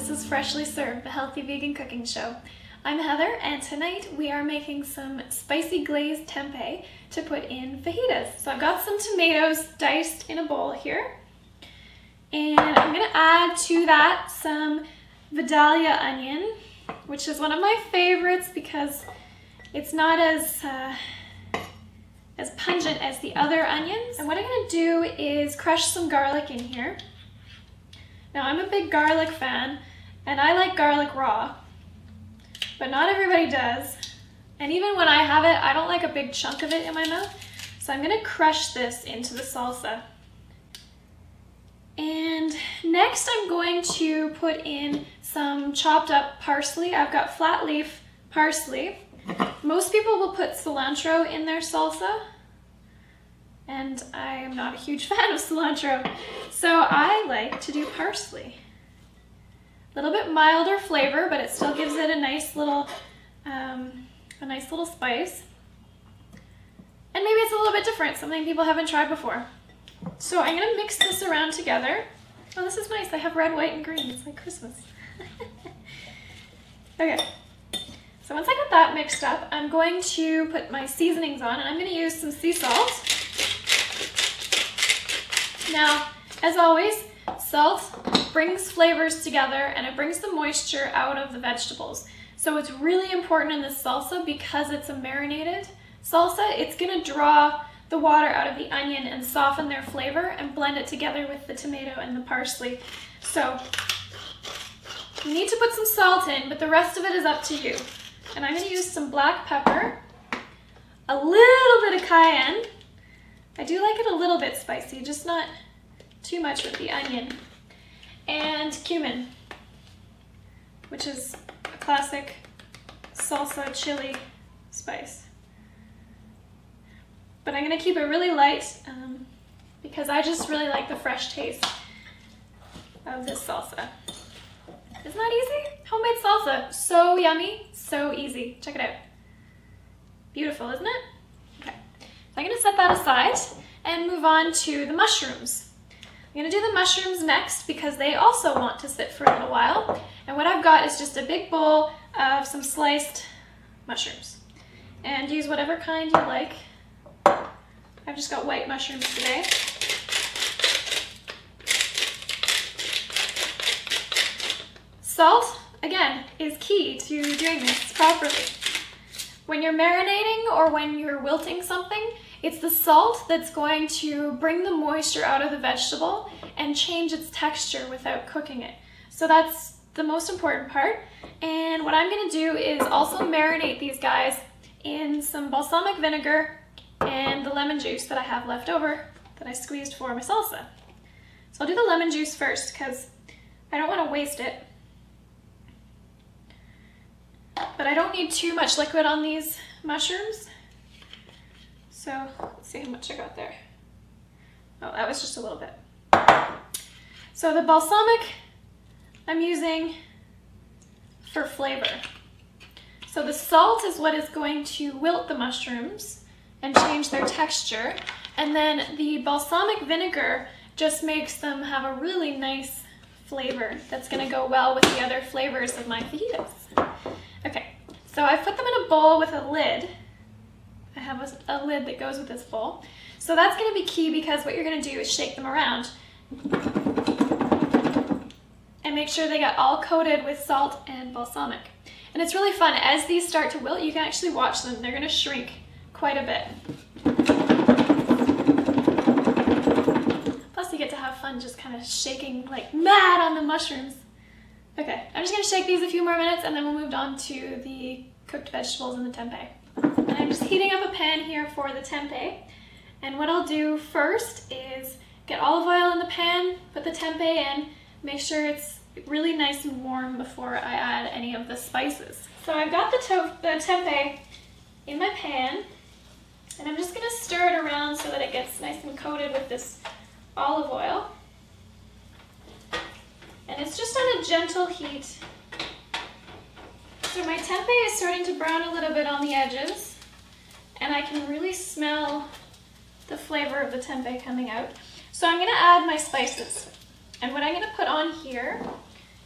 This is Freshly Served, the healthy vegan cooking show. I'm Heather, and tonight we are making some spicy glazed tempeh to put in fajitas. So I've got some tomatoes diced in a bowl here, and I'm going to add to that some Vidalia onion, which is one of my favorites because it's not as pungent as the other onions. And what I'm going to do is crush some garlic in here. Now, I'm a big garlic fan, and I like garlic raw, but not everybody does. And even when I have it, I don't like a big chunk of it in my mouth. So I'm gonna crush this into the salsa. And next I'm going to put in some chopped up parsley. I've got flat leaf parsley. Most people will put cilantro in their salsa, and I am not a huge fan of cilantro, so I like to do parsley. A little bit milder flavor, but it still gives it a nice little spice. And maybe it's a little bit different, something people haven't tried before. So I'm gonna mix this around together. Oh, this is nice. I have red, white, and green. It's like Christmas. Okay. So once I got that mixed up, I'm going to put my seasonings on, and I'm gonna use some sea salt. Now, as always, salt brings flavors together and it brings the moisture out of the vegetables. So it's really important in this salsa because it's a marinated salsa. It's gonna draw the water out of the onion and soften their flavor and blend it together with the tomato and the parsley. So you need to put some salt in, but the rest of it is up to you. And I'm gonna use some black pepper, a little bit of cayenne. I do like it a little bit spicy, just not too much with the onion. And cumin, which is a classic salsa chili spice. But I'm gonna keep it really light because I just really like the fresh taste of this salsa. Isn't that easy? Homemade salsa, so yummy, so easy. Check it out. Beautiful, isn't it? Okay, so I'm gonna set that aside and move on to the mushrooms. I'm gonna do the mushrooms next because they also want to sit for a little while. And what I've got is just a big bowl of some sliced mushrooms. And use whatever kind you like. I've just got white mushrooms today. Salt, again, is key to doing this properly. When you're marinating or when you're wilting something, it's the salt that's going to bring the moisture out of the vegetable and change its texture without cooking it. So that's the most important part. And what I'm gonna do is also marinate these guys in some balsamic vinegar and the lemon juice that I have left over that I squeezed for my salsa. So I'll do the lemon juice first because I don't wanna waste it. But I don't need too much liquid on these mushrooms. So let's see how much I got there. Oh, that was just a little bit. So the balsamic I'm using for flavor. So the salt is what is going to wilt the mushrooms and change their texture. And then the balsamic vinegar just makes them have a really nice flavor that's gonna go well with the other flavors of my fajitas. Okay, so I've put them in a bowl with a lid. I have a lid that goes with this bowl. So that's gonna be key because what you're gonna do is shake them around and make sure they get all coated with salt and balsamic. And it's really fun. As these start to wilt, you can actually watch them. They're gonna shrink quite a bit. Plus you get to have fun just kind of shaking like mad on the mushrooms. Okay, I'm just gonna shake these a few more minutes and then we'll move on to the cooked vegetables and the tempeh. And I'm just heating up a pan here for the tempeh. And what I'll do first is get olive oil in the pan, put the tempeh in, make sure it's really nice and warm before I add any of the spices. So I've got the tempeh in my pan, and I'm just gonna stir it around so that it gets nice and coated with this olive oil. And it's just on a gentle heat. So my tempeh is starting to brown a little bit on the edges, and I can really smell the flavor of the tempeh coming out. So I'm gonna add my spices. And what I'm gonna put on here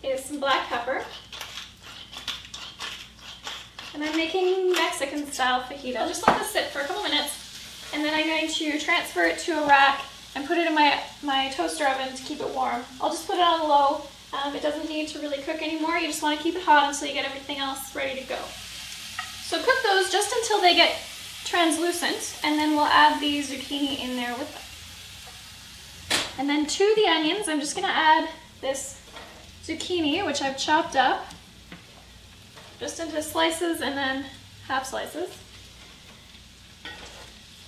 is some black pepper. And I'm making Mexican style fajitas. I'll just let this sit for a couple minutes, and then I'm going to transfer it to a rack and put it in my toaster oven to keep it warm. I'll just put it on low. It doesn't need to really cook anymore. You just want to keep it hot until you get everything else ready to go. So cook those just until they get translucent, and then we'll add the zucchini in there with them. And then to the onions, I'm just going to add this zucchini, which I've chopped up, just into slices and then half slices.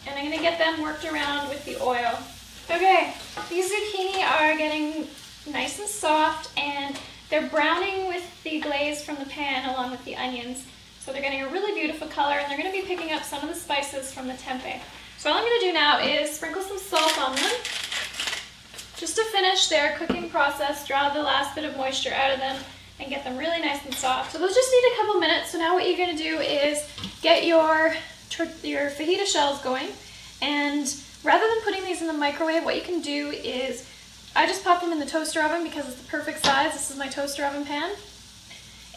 And I'm going to get them worked around with the oil. Okay, these zucchini are getting nice and soft, and they're browning with the glaze from the pan along with the onions. So they're getting a really beautiful color, and they're going to be picking up some of the spices from the tempeh. So all I'm going to do now is sprinkle some salt on them, just to finish their cooking process, draw the last bit of moisture out of them, and get them really nice and soft. So those just need a couple minutes. So now what you're going to do is get your fajita shells going, and rather than putting these in the microwave, what you can do is, I just pop them in the toaster oven because it's the perfect size. This is my toaster oven pan.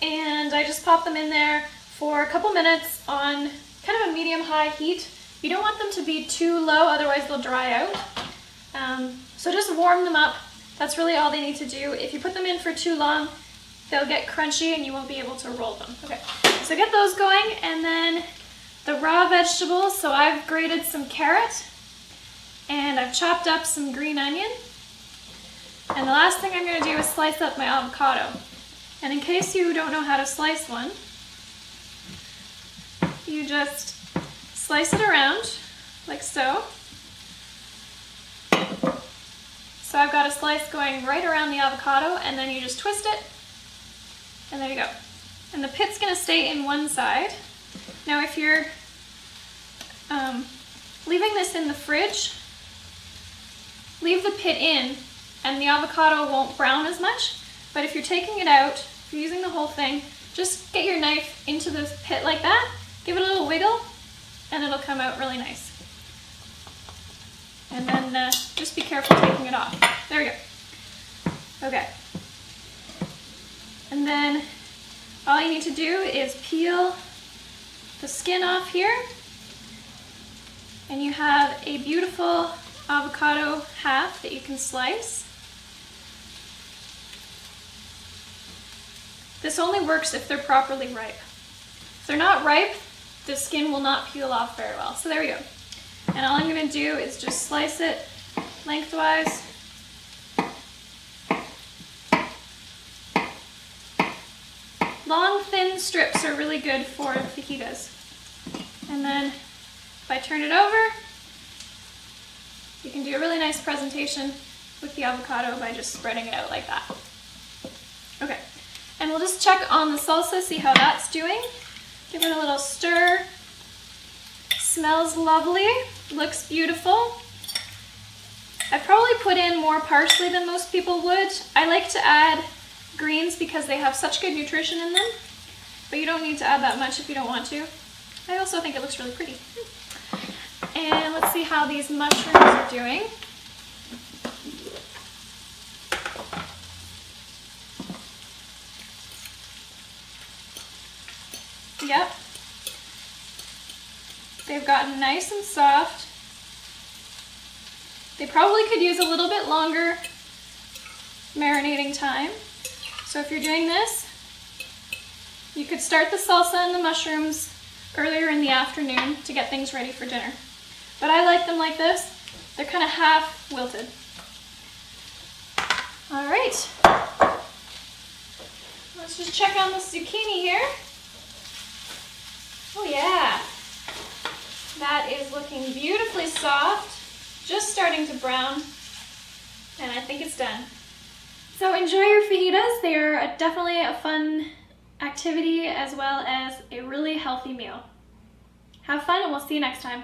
And I just pop them in there for a couple minutes on kind of a medium-high heat. You don't want them to be too low, otherwise they'll dry out. So just warm them up. That's really all they need to do. If you put them in for too long, they'll get crunchy and you won't be able to roll them. Okay, so get those going, and then the raw vegetables. So I've grated some carrot, and I've chopped up some green onion. And the last thing I'm going to do is slice up my avocado. And in case you don't know how to slice one, you just slice it around like so. So I've got a slice going right around the avocado, and then you just twist it, and there you go. And the pit's going to stay in one side. Now if you're leaving this in the fridge, leave the pit in, and the avocado won't brown as much. But if you're taking it out, if you're using the whole thing, just get your knife into the pit like that, give it a little wiggle, and it'll come out really nice. And then just be careful taking it off. There we go. Okay. And then all you need to do is peel the skin off here, and you have a beautiful avocado half that you can slice. This only works if they're properly ripe. If they're not ripe, the skin will not peel off very well. So there we go. And all I'm going to do is just slice it lengthwise. Long, thin strips are really good for fajitas. And then if I turn it over, you can do a really nice presentation with the avocado by just spreading it out like that. Okay, and we'll just check on the salsa, see how that's doing. Give it a little stir. Smells lovely, looks beautiful. I probably put in more parsley than most people would. I like to add greens because they have such good nutrition in them, but you don't need to add that much if you don't want to. I also think it looks really pretty. And let's see how these mushrooms are doing. Yep. They've gotten nice and soft. They probably could use a little bit longer marinating time. So if you're doing this, you could start the salsa and the mushrooms earlier in the afternoon to get things ready for dinner. But I like them like this. They're kind of half wilted. All right. Let's just check on the zucchini here. Oh yeah. That is looking beautifully soft, just starting to brown, and I think it's done. So enjoy your fajitas. They are definitely a fun activity as well as a really healthy meal. Have fun, and we'll see you next time.